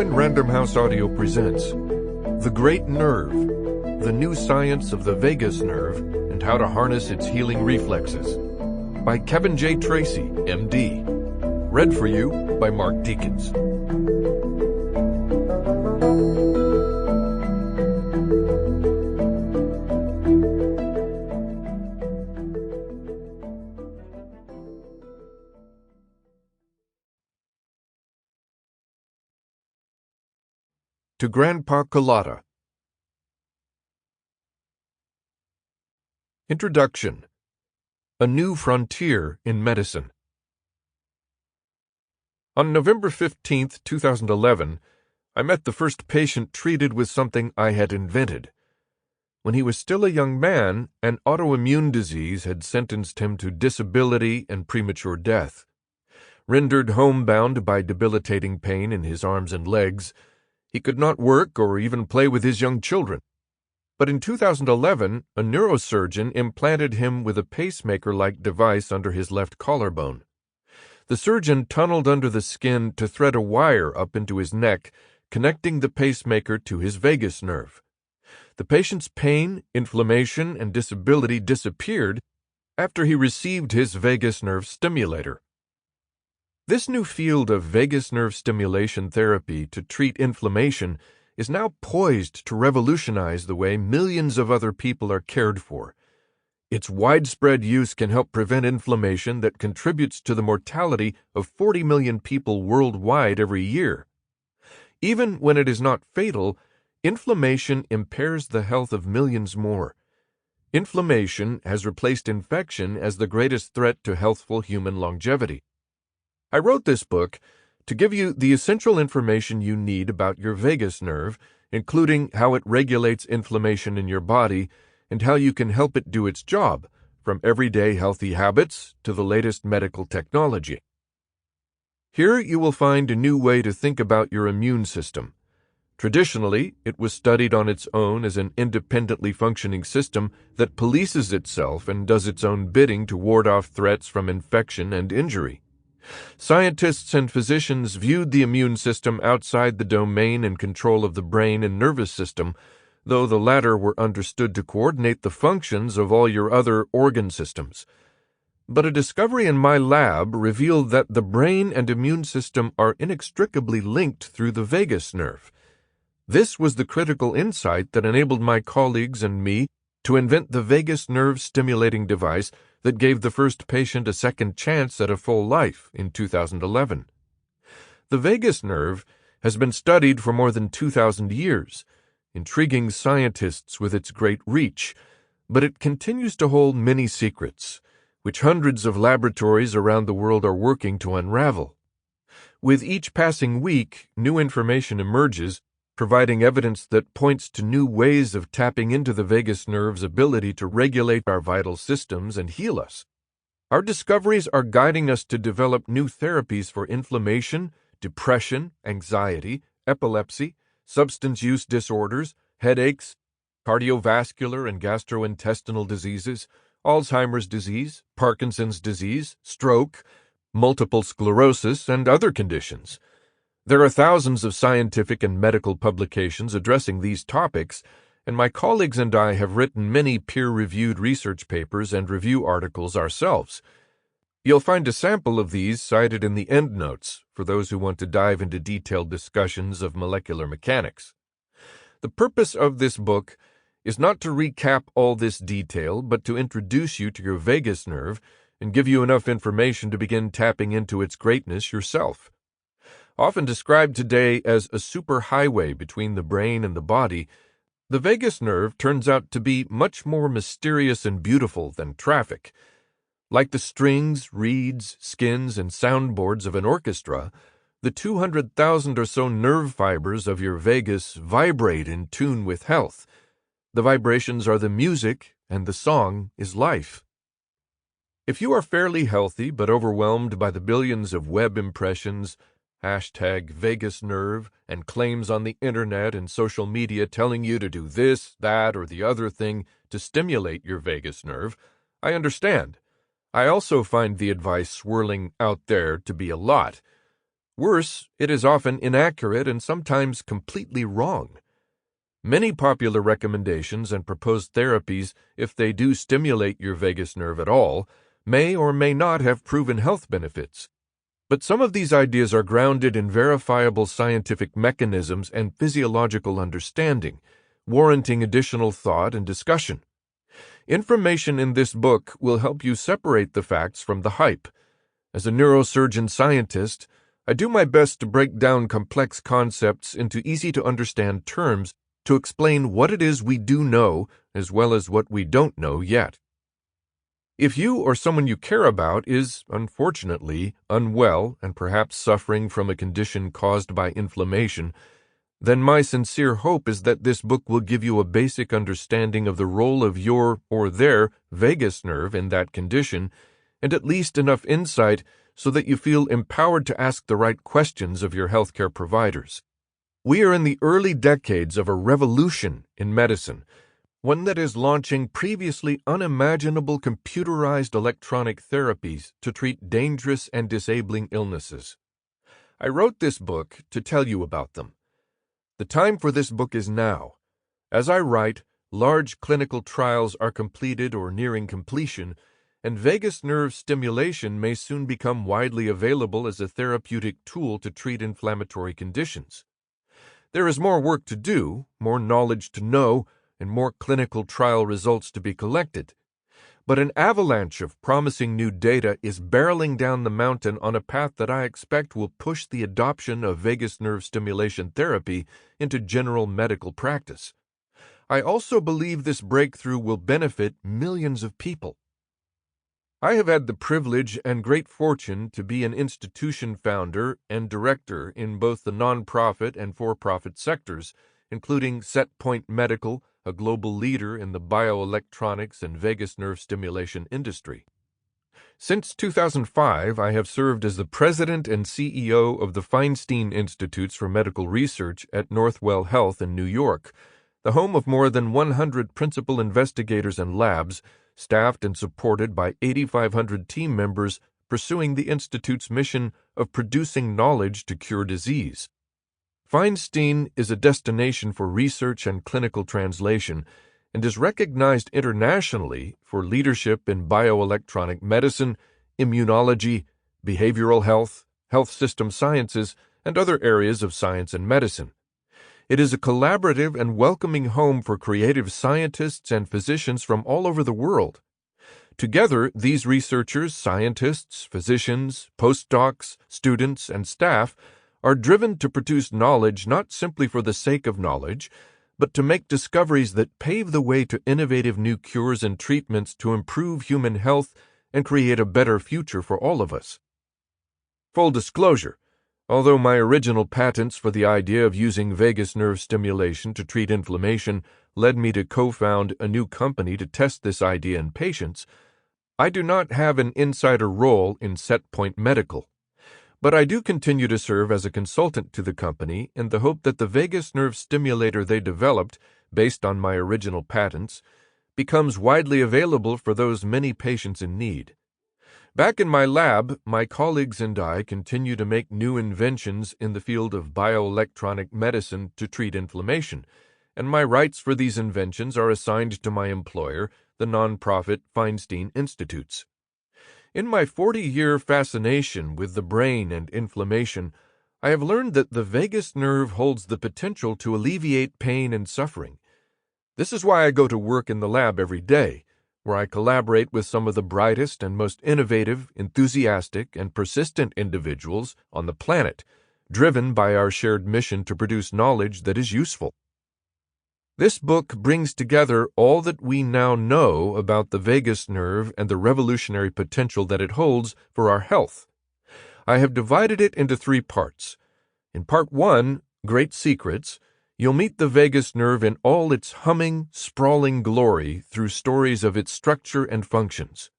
Penguin Random House Audio presents The Great Nerve, the new science of the vagus nerve and how to harness its healing reflexes, by Kevin J. Tracey, MD. Read for you by Mark Deakins. To Grandpa Colada. Introduction. A New Frontier in Medicine. On November 15, 2011, I met the first patient treated with something I had invented. When he was still a young man, an autoimmune disease had sentenced him to disability and premature death. Rendered homebound by debilitating pain in his arms and legs, he could not work or even play with his young children. But in 2011, a neurosurgeon implanted him with a pacemaker-like device under his left collarbone. The surgeon tunneled under the skin to thread a wire up into his neck, connecting the pacemaker to his vagus nerve. The patient's pain, inflammation, and disability disappeared after he received his vagus nerve stimulator. This new field of vagus nerve stimulation therapy to treat inflammation is now poised to revolutionize the way millions of other people are cared for. Its widespread use can help prevent inflammation that contributes to the mortality of 40 million people worldwide every year. Even when it is not fatal, inflammation impairs the health of millions more. Inflammation has replaced infection as the greatest threat to healthful human longevity. I wrote this book to give you the essential information you need about your vagus nerve, including how it regulates inflammation in your body and how you can help it do its job, from everyday healthy habits to the latest medical technology. Here you will find a new way to think about your immune system. Traditionally, it was studied on its own as an independently functioning system that polices itself and does its own bidding to ward off threats from infection and injury. Scientists and physicians viewed the immune system outside the domain and control of the brain and nervous system, though the latter were understood to coordinate the functions of all your other organ systems. But a discovery in my lab revealed that the brain and immune system are inextricably linked through the vagus nerve. This was the critical insight that enabled my colleagues and me to invent the vagus nerve stimulating device that gave the first patient a second chance at a full life in 2011. The vagus nerve has been studied for more than 2,000 years, intriguing scientists with its great reach, but it continues to hold many secrets, which hundreds of laboratories around the world are working to unravel. With each passing week, new information emerges, providing evidence that points to new ways of tapping into the vagus nerve's ability to regulate our vital systems and heal us. Our discoveries are guiding us to develop new therapies for inflammation, depression, anxiety, epilepsy, substance use disorders, headaches, cardiovascular and gastrointestinal diseases, Alzheimer's disease, Parkinson's disease, stroke, multiple sclerosis, and other conditions. There are thousands of scientific and medical publications addressing these topics, and my colleagues and I have written many peer-reviewed research papers and review articles ourselves. You'll find a sample of these cited in the endnotes for those who want to dive into detailed discussions of molecular mechanics. The purpose of this book is not to recap all this detail, but to introduce you to your vagus nerve and give you enough information to begin tapping into its greatness yourself. Often described today as a superhighway between the brain and the body, the vagus nerve turns out to be much more mysterious and beautiful than traffic. Like the strings, reeds, skins, and soundboards of an orchestra, the 200,000 or so nerve fibers of your vagus vibrate in tune with health. The vibrations are the music, and the song is life. If you are fairly healthy but overwhelmed by the billions of web impressions, #VagusNerve, and claims on the internet and social media telling you to do this, that, or the other thing to stimulate your vagus nerve, I understand. I also find the advice swirling out there to be a lot. Worse, it is often inaccurate and sometimes completely wrong. Many popular recommendations and proposed therapies, if they do stimulate your vagus nerve at all, may or may not have proven health benefits. But some of these ideas are grounded in verifiable scientific mechanisms and physiological understanding, warranting additional thought and discussion. Information in this book will help you separate the facts from the hype. As a neurosurgeon scientist, I do my best to break down complex concepts into easy-to-understand terms to explain what it is we do know as well as what we don't know yet. If you or someone you care about is, unfortunately, unwell and perhaps suffering from a condition caused by inflammation, then my sincere hope is that this book will give you a basic understanding of the role of your or their vagus nerve in that condition, and at least enough insight so that you feel empowered to ask the right questions of your healthcare providers. We are in the early decades of a revolution in medicine, one that is launching previously unimaginable computerized electronic therapies to treat dangerous and disabling illnesses. I wrote this book to tell you about them. The time for this book is now. As I write, large clinical trials are completed or nearing completion, and vagus nerve stimulation may soon become widely available as a therapeutic tool to treat inflammatory conditions. There is more work to do, more knowledge to know, and more clinical trial results to be collected. But an avalanche of promising new data is barreling down the mountain on a path that I expect will push the adoption of vagus nerve stimulation therapy into general medical practice. I also believe this breakthrough will benefit millions of people. I have had the privilege and great fortune to be an institution founder and director in both the nonprofit and for-profit sectors, including Setpoint Medical, a global leader in the bioelectronics and vagus nerve stimulation industry. Since 2005, I have served as the president and CEO of the Feinstein Institutes for Medical Research at Northwell Health in New York, the home of more than 100 principal investigators and labs, staffed and supported by 8,500 team members pursuing the Institute's mission of producing knowledge to cure disease. Feinstein is a destination for research and clinical translation and is recognized internationally for leadership in bioelectronic medicine, immunology, behavioral health, health system sciences, and other areas of science and medicine. It is a collaborative and welcoming home for creative scientists and physicians from all over the world. Together, these researchers, scientists, physicians, postdocs, students, and staff are driven to produce knowledge not simply for the sake of knowledge, but to make discoveries that pave the way to innovative new cures and treatments to improve human health and create a better future for all of us. Full disclosure, although my original patents for the idea of using vagus nerve stimulation to treat inflammation led me to co-found a new company to test this idea in patients, I do not have an insider role in Setpoint Medical. But I do continue to serve as a consultant to the company in the hope that the vagus nerve stimulator they developed, based on my original patents, becomes widely available for those many patients in need. Back in my lab, my colleagues and I continue to make new inventions in the field of bioelectronic medicine to treat inflammation, and my rights for these inventions are assigned to my employer, the nonprofit Feinstein Institutes. In my 40-year fascination with the brain and inflammation, I have learned that the vagus nerve holds the potential to alleviate pain and suffering. This is why I go to work in the lab every day, where I collaborate with some of the brightest and most innovative, enthusiastic, and persistent individuals on the planet, driven by our shared mission to produce knowledge that is useful. This book brings together all that we now know about the vagus nerve and the revolutionary potential that it holds for our health. I have divided it into 3 parts. In Part 1, Great Secrets, you'll meet the vagus nerve in all its humming, sprawling glory through stories of its structure and functions.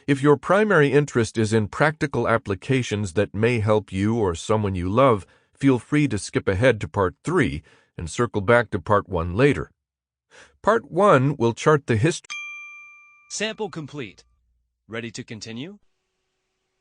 If your primary interest is in practical applications that may help you or someone you love, feel free to skip ahead to Part 3 and circle back to Part 1 later. Part 1 will chart the history. Sample complete. Ready to continue?